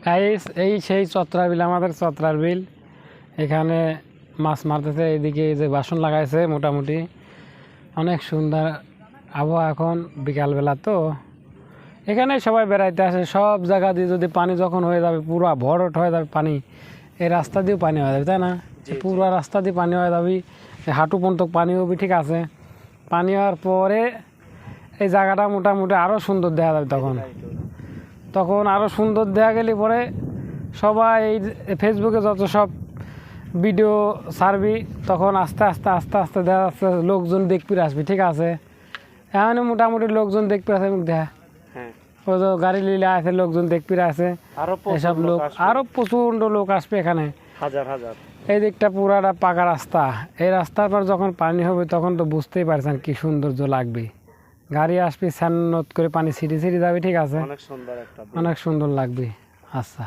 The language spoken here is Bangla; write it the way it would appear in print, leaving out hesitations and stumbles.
গাইস এই সেই চত্রা বিল, আমাদের চত্রার বিল। এখানে মাছ মারতেছে, এদিকে যে বাসন লাগাইছে, মোটামুটি অনেক সুন্দর আবহাওয়া। এখন বিকালবেলা তো এখানে সবাই বেড়াইতে আসে। সব জায়গা দিয়ে যদি পানি যখন হয়ে যাবে, পুরো ভরট হয়ে যাবে পানি, এই রাস্তা দিয়েও পানি হয়ে যাবে, তাই না? পুরো রাস্তা দিয়ে পানি হয়ে যাবে, হাঁটু পর্যন্ত পানি হবে, ঠিক আছে? পানি হওয়ার পরে এই জায়গাটা মোটামুটি আরও সুন্দর দেখা যাবে। তখন আরও সুন্দর দেখা গেলে পরে সবাই এই ফেসবুকে যত সব ভিডিও ছাড়বি, তখন আস্তে আস্তে আস্তে আস্তে দেখা যাচ্ছে লোকজন দেখবি আসবি, ঠিক আছে? এখন মোটামুটি লোকজন দেখবি আছে, মুখ দেখা ওই যে গাড়ি লিলে আছে, লোকজন দেখবি আছে, এসব লোক আরও প্রচণ্ড লোক আসবে এখানে, হাজার হাজার। এই দিকটা পুরাটা পাকা রাস্তা। এই রাস্তার পর যখন পানি হবে তখন তো বুঝতেই পারছেন কি সৌন্দর্য লাগবে। গাড়ি আসবে, স্যানত করে পানি ছিটি ছিটি যাবে, ঠিক আছে? অনেক সুন্দর একটা, অনেক সুন্দর লাগবে। আচ্ছা।